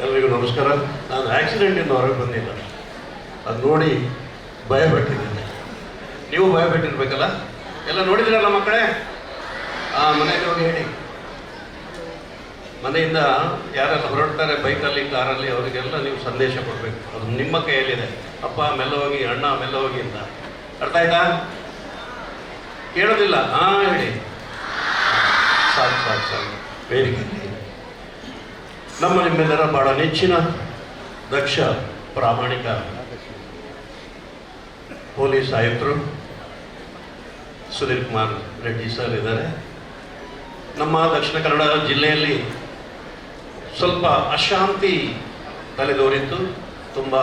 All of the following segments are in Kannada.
ಎಲ್ರಿಗೂ ನಮಸ್ಕಾರ. ನಾನು ಆಕ್ಸಿಡೆಂಟಿಂದ ಹೊರಗೆ ಬಂದಿಲ್ಲ, ಅದು ನೋಡಿ ಭಯಪಟ್ಟಿದ್ದೇನೆ. ನೀವು ಭಯಪಟ್ಟಿರ್ಬೇಕಲ್ಲ, ಎಲ್ಲ ನೋಡಿದ್ರಲ್ಲ ಮಕ್ಕಳೇ. ಮನೆಗೆ ಹೋಗಿ ಹೇಳಿ, ಮನೆಯಿಂದ ಯಾರೆಲ್ಲ ಹೊರಡ್ತಾರೆ ಬೈಕಲ್ಲಿ ಕಾರಲ್ಲಿ ಅವರಿಗೆಲ್ಲ ನೀವು ಸಂದೇಶ ಕೊಡಬೇಕು. ಅದು ನಿಮ್ಮ ಕೈಯಲ್ಲಿದೆ. ಅಪ್ಪ ಮೆಲ್ಲ ಹೋಗಿ, ಅಣ್ಣ ಮೆಲ್ಲ ಹೋಗಿ ಅಂತ. ಅರ್ಥ ಆಯ್ತಾ? ಕೇಳೋದಿಲ್ಲ? ಹೇಳಿ. ಸಾಕು ಸಾಕು ಸಾಕು. ವೇದಿಕೆಯಲ್ಲಿ ನಮ್ಮ ನಿಮ್ಮೆಲ್ಲರ ಬಹಳ ನೆಚ್ಚಿನ ದಕ್ಷ ಪ್ರಾಮಾಣಿಕ ಪೊಲೀಸ್ ಆಯುಕ್ತರು ಸುಧೀರ್ ಕುಮಾರ್ ರೆಡ್ಡಿ ಸರ್ ಇದ್ದಾರೆ. ನಮ್ಮ ದಕ್ಷಿಣ ಕನ್ನಡ ಜಿಲ್ಲೆಯಲ್ಲಿ ಸ್ವಲ್ಪ ಅಶಾಂತಿ ತಲೆದೋರಿತ್ತು, ತುಂಬ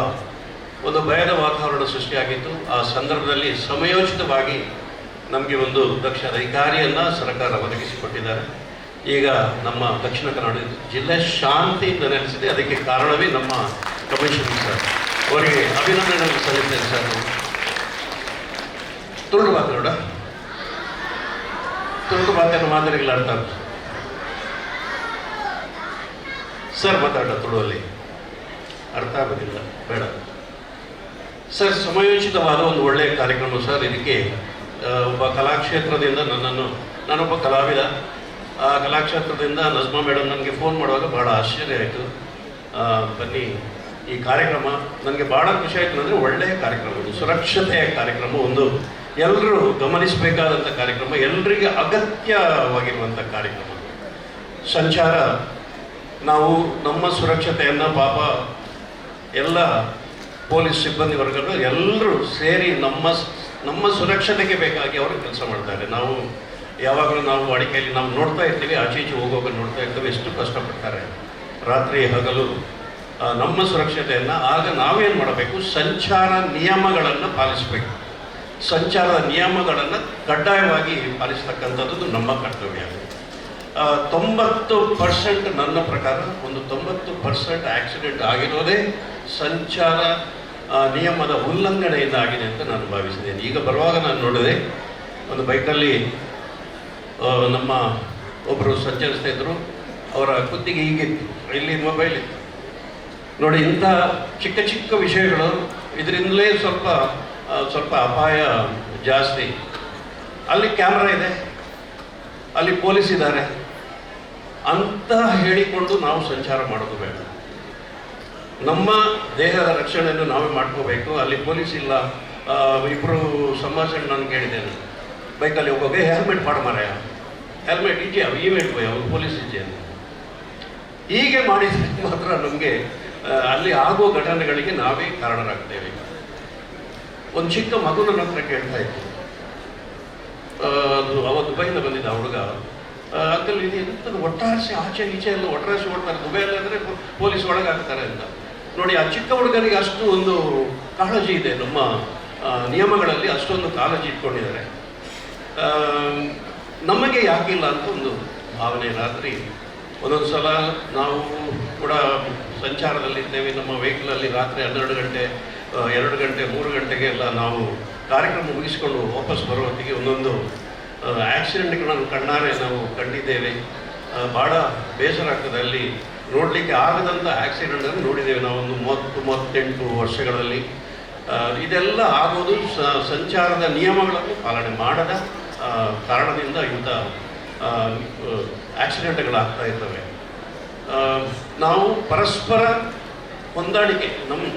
ಒಂದು ಭಯದ ವಾತಾವರಣ ಸೃಷ್ಟಿಯಾಗಿತ್ತು. ಆ ಸಂದರ್ಭದಲ್ಲಿ ಸಮಯೋಚಿತವಾಗಿ ನಮಗೆ ಒಂದು ದಕ್ಷ ಅಧಿಕಾರಿಯನ್ನು ಸರ್ಕಾರ ಒದಗಿಸಿಕೊಟ್ಟಿದ್ದಾರೆ. ಈಗ ನಮ್ಮ ದಕ್ಷಿಣ ಕನ್ನಡ ಜಿಲ್ಲೆ ಶಾಂತಿಯಿಂದ ನೆಲೆಸಿದೆ. ಅದಕ್ಕೆ ಕಾರಣವೇ ನಮ್ಮ ಕಮಿಷನರ್ ಸರ್, ಅವರಿಗೆ ಅಭಿನಂದನೆಗಳನ್ನು ಸಲ್ಲಿಸ್ತೇನೆ ಸರ್. ತುಳು ಮಾತಾಡೋಣ, ತುಳು ಮಾತನ್ನು ಮಾದರಿಗಳ ಅರ್ಥ ಸರ್. ಮಾತಾಡ ತುಳುವಲ್ಲಿ ಅರ್ಥ ಆಗೋದಿಲ್ಲ, ಬೇಡ ಸರ್. ಸಮಯೋಚಿತವಾದ ಒಂದು ಒಳ್ಳೆಯ ಕಾರ್ಯಕ್ರಮ ಸರ್. ಇದಕ್ಕೆ ಒಬ್ಬ ಕಲಾಕ್ಷೇತ್ರದಿಂದ ನಾನೊಬ್ಬ ಕಲಾವಿದ. ಆ ಕಲಾಕ್ಷೇತ್ರದಿಂದ ನಜ್ಮಾ ಮೇಡಮ್ ನನಗೆ ಫೋನ್ ಮಾಡುವಾಗ ಭಾಳ ಆಶ್ಚರ್ಯ ಆಯಿತು. ಬನ್ನಿ ಈ ಕಾರ್ಯಕ್ರಮ ನನಗೆ ಭಾಳ ಖುಷಿ ಆಯಿತು. ಅಂದರೆ ಒಳ್ಳೆಯ ಕಾರ್ಯಕ್ರಮ, ಇದು ಸುರಕ್ಷತೆಯ ಕಾರ್ಯಕ್ರಮ, ಒಂದು ಎಲ್ಲರೂ ಗಮನಿಸಬೇಕಾದಂಥ ಕಾರ್ಯಕ್ರಮ, ಎಲ್ಲರಿಗೆ ಅಗತ್ಯವಾಗಿರುವಂಥ ಕಾರ್ಯಕ್ರಮ. ಸಂಚಾರ, ನಾವು ನಮ್ಮ ಸುರಕ್ಷತೆಯನ್ನು ಪಾಪ ಎಲ್ಲ ಪೊಲೀಸ್ ಸಿಬ್ಬಂದಿ ವರ್ಗಗಳು ಎಲ್ಲರೂ ಸೇರಿ ನಮ್ಮ ಸುರಕ್ಷತೆಗೆ ಬೇಕಾಗಿ ಅವರು ಕೆಲಸ ಮಾಡ್ತಾರೆ. ನಾವು ಯಾವಾಗಲೂ ನಾವು ಅಡಿಕೆಯಲ್ಲಿ ನಾವು ನೋಡ್ತಾ ಇರ್ತೀವಿ, ಆಚೆ ಈಚೆ ಹೋಗೋಕೆ ನೋಡ್ತಾ ಇರ್ತೀವಿ, ಎಷ್ಟು ಕಷ್ಟಪಡ್ತಾರೆ ರಾತ್ರಿ ಹಗಲು ನಮ್ಮ ಸುರಕ್ಷತೆಯನ್ನು. ಆಗ ನಾವೇನು ಮಾಡಬೇಕು? ಸಂಚಾರ ನಿಯಮಗಳನ್ನು ಪಾಲಿಸಬೇಕು. ಸಂಚಾರದ ನಿಯಮಗಳನ್ನು ಕಡ್ಡಾಯವಾಗಿ ಪಾಲಿಸ್ತಕ್ಕಂಥದ್ದು ನಮ್ಮ ಕರ್ತವ್ಯ. 90% ನನ್ನ ಪ್ರಕಾರ ಒಂದು 90% ಆಕ್ಸಿಡೆಂಟ್ ಆಗಿರೋದೇ ಸಂಚಾರ ನಿಯಮದ ಉಲ್ಲಂಘನೆಯಿಂದ ಆಗಿದೆ ಅಂತ ನಾನು ಭಾವಿಸಿದ್ದೇನೆ. ಈಗ ಬರುವಾಗ ನಾನು ನೋಡಿದೆ, ಒಂದು ಬೈಕಲ್ಲಿ ನಮ್ಮ ಒಬ್ಬರು ಸಂಚರಿಸ್ತಾ ಇದ್ದರು. ಅವರ ಕುತ್ತಿಗೆ ಹೀಗಿತ್ತು, ಇಲ್ಲಿ ಮೊಬೈಲ್ ಇತ್ತು ನೋಡಿ. ಇಂಥ ಚಿಕ್ಕ ಚಿಕ್ಕ ವಿಷಯಗಳು, ಇದರಿಂದಲೇ ಸ್ವಲ್ಪ ಅಪಾಯ ಜಾಸ್ತಿ. ಅಲ್ಲಿ ಕ್ಯಾಮ್ರಾ ಇದೆ, ಅಲ್ಲಿ ಪೊಲೀಸ್ ಇದ್ದಾರೆ ಅಂತ ಹೇಳಿಕೊಂಡು ನಾವು ಸಂಚಾರ ಮಾಡೋದು ಬೇಡ. ನಮ್ಮ ದೇಹದ ರಕ್ಷಣೆಯನ್ನು ನಾವೇ ಮಾಡ್ಕೋಬೇಕು. ಅಲ್ಲಿ ಪೊಲೀಸ್ ಇಲ್ಲ. ಇಬ್ಬರು ಸಂಭಾಷಣೆ ನಾನು ಕೇಳಿದ್ದೇನೆ, ಬೈಕಲ್ಲಿ ಹೋಗೋಕೆ ಹೆಲ್ಮೆಟ್ ಮಾಡ ಮಾರಾಯ, ಹೆಲ್ಮೆಟ್ ಇದೆಯಾ, ಇವೆಂಟ್ ಅವ್ರು ಪೊಲೀಸ್ ಇದೆಯಾ. ಹೀಗೆ ಮಾಡಿದರೆ ಮಾತ್ರ ನಮಗೆ ಅಲ್ಲಿ ಆಗೋ ಘಟನೆಗಳಿಗೆ ನಾವೇ ಕಾರಣರಾಗ್ತೇವೆ. ಒಂದು ಚಿಕ್ಕ ಮಗು ನನ್ನ ಹತ್ರ ಕೇಳ್ತಾ ಇತ್ತು. ಅದು ಅವತ್ತು ದುಬೈಯಿಂದ ಬಂದಿದ್ದ ಹುಡುಗ. ಅಂಕಲ್ ಇದು ಎಂಥದ್ದು ಒಟ್ಟಾರಿಸಿ ಆಚೆ ಈಚೆ ಎಲ್ಲ ಒಟ್ಟಾರಿಸಿ ಓಡ್ತಾರೆ, ದುಬೈಯಲ್ಲಿ ಅಂದರೆ ಪೊಲೀಸ್ ಒಳಗಾಗ್ತಾರೆ ಅಂತ. ನೋಡಿ, ಆ ಚಿಕ್ಕ ಹುಡುಗನಿಗೆ ಅಷ್ಟು ಒಂದು ಕಾಳಜಿ ಇದೆ. ನಮ್ಮ ನಿಯಮಗಳಲ್ಲಿ ಅಷ್ಟೊಂದು ಕಾಳಜಿ ಇಟ್ಕೊಂಡಿದ್ದಾರೆ. ನಮಗೆ ಯಾಕಿಲ್ಲ ಅಂತ ಒಂದು ಭಾವನೆ. ರಾತ್ರಿ ಒಂದೊಂದು ಸಲ ನಾವು ಕೂಡ ಸಂಚಾರದಲ್ಲಿದ್ದೇವೆ, ನಮ್ಮ ವೆಹಿಕಲಲ್ಲಿ ರಾತ್ರಿ 12 ಗಂಟೆ 2 ಗಂಟೆ 3 ಗಂಟೆಗೆ ಎಲ್ಲ ನಾವು ಕಾರ್ಯಕ್ರಮ ಮುಗಿಸ್ಕೊಂಡು ವಾಪಸ್ ಬರೋ ಹೊತ್ತಿಗೆ ಒಂದೊಂದು ಆಕ್ಸಿಡೆಂಟ್ಗಳನ್ನು ಕಣ್ಣಾರೆ ನಾವು ಕಂಡಿದ್ದೇವೆ. ಭಾಳ ಬೇಸರ ಆಗ್ತದೆ. ಅಲ್ಲಿ ನೋಡಲಿಕ್ಕೆ ಆಗದಂಥ ಆಕ್ಸಿಡೆಂಟನ್ನು ನೋಡಿದ್ದೇವೆ ನಾವು ಒಂದು 30-38 ವರ್ಷಗಳಲ್ಲಿ. ಇದೆಲ್ಲ ಆಗೋದು ಸಂಚಾರದ ನಿಯಮಗಳನ್ನು ಪಾಲನೆ ಮಾಡದ ಕಾರಣದಿಂದ ಇಂಥ ಆಕ್ಸಿಡೆಂಟ್ಗಳಾಗ್ತಾ ಇರ್ತವೆ. ನಾವು ಪರಸ್ಪರ ಹೊಂದಾಣಿಕೆ,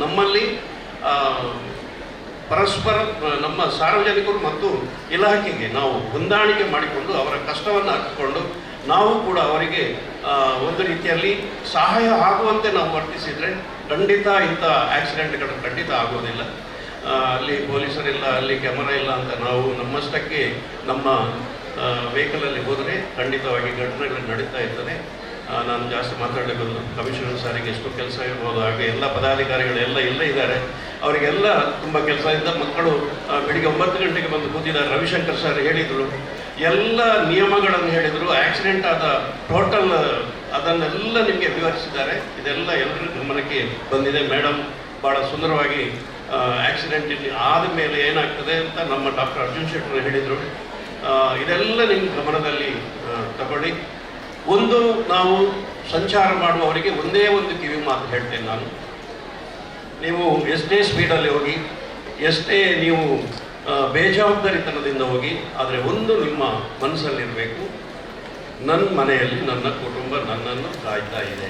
ನಮ್ಮಲ್ಲಿ ಪರಸ್ಪರ ನಮ್ಮ ಸಾರ್ವಜನಿಕರು ಮತ್ತು ಇಲಾಖೆಗೆ ನಾವು ಹೊಂದಾಣಿಕೆ ಮಾಡಿಕೊಂಡು ಅವರ ಕಷ್ಟವನ್ನು ಹಾಕಿಕೊಂಡು ನಾವು ಕೂಡ ಅವರಿಗೆ ಒಂದು ರೀತಿಯಲ್ಲಿ ಸಹಾಯ ಆಗುವಂತೆ ನಾವು ವರ್ತಿಸಿದರೆ ಖಂಡಿತ ಇಂಥ ಆಕ್ಸಿಡೆಂಟ್ಗಳು ಖಂಡಿತ ಆಗೋದಿಲ್ಲ. ಅಲ್ಲಿ ಪೊಲೀಸರಿಲ್ಲ, ಅಲ್ಲಿ ಕ್ಯಾಮರಾ ಇಲ್ಲ ಅಂತ ನಾವು ನಮ್ಮಷ್ಟಕ್ಕೆ ನಮ್ಮ ವೆಹಿಕಲಲ್ಲಿ ಹೋದರೆ ಖಂಡಿತವಾಗಿ ಘಟನೆಗಳು ನಡೀತಾ ಇರ್ತದೆ. ನಾನು ಜಾಸ್ತಿ ಮಾತಾಡಲಿಕ್ಕೆ ಕಮಿಷನರ್ ಸಾರಿಗೆ ಎಷ್ಟು ಕೆಲಸ ಇರ್ಬೋದು, ಹಾಗೆ ಎಲ್ಲ ಪದಾಧಿಕಾರಿಗಳೆಲ್ಲ ಇಲ್ಲೇ ಇದ್ದಾರೆ. ಅವರಿಗೆಲ್ಲ ತುಂಬ ಕೆಲಸ ಇದ್ದ. ಮಕ್ಕಳು ಬೆಳಿಗ್ಗೆ 9 ಗಂಟೆಗೆ ಬಂದು ಕೂತಿದ್ದಾರೆ. ರವಿಶಂಕರ್ ಸರ್ ಹೇಳಿದರು, ಎಲ್ಲ ನಿಯಮಗಳನ್ನು ಹೇಳಿದರು. ಆಕ್ಸಿಡೆಂಟ್ ಆದ ಟೋಟಲ್ ಅದನ್ನೆಲ್ಲ ನಿಮಗೆ ವಿವರಿಸಿದ್ದಾರೆ. ಇದೆಲ್ಲ ಎಲ್ಲರ ಗಮನಕ್ಕೆ ಬಂದಿದೆ. ಮೇಡಮ್ ಭಾಳ ಸುಂದರವಾಗಿ ಆಕ್ಸಿಡೆಂಟ್ ಆದ ಮೇಲೆ ಏನಾಗ್ತದೆ ಅಂತ ನಮ್ಮ ಡಾಕ್ಟರ್ ಅರ್ಜುನ್ ಶೆಟ್ಟರು ಹೇಳಿದರು. ಇದೆಲ್ಲ ನಿಮ್ಮ ಗಮನದಲ್ಲಿ ತಗೊಳ್ಳಿ. ಒಂದು, ನಾವು ಸಂಚಾರ ಮಾಡುವವರಿಗೆ ಒಂದೇ ಒಂದು ಕಿವಿ ಮಾತು ಹೇಳ್ತೇನೆ ನಾನು. ನೀವು ಎಷ್ಟೇ ಸ್ಪೀಡಲ್ಲಿ ಹೋಗಿ, ಎಷ್ಟೇ ನೀವು ಬೇಜವಾಬ್ದಾರಿತನದಿಂದ ಹೋಗಿ, ಆದರೆ ಒಂದು ನಿಮ್ಮ ಮನಸ್ಸಲ್ಲಿರಬೇಕು, ನನ್ನ ಮನೆಯಲ್ಲಿ ನನ್ನ ಕುಟುಂಬ ನನ್ನನ್ನು ಕಾಯ್ತಾ ಇದೆ.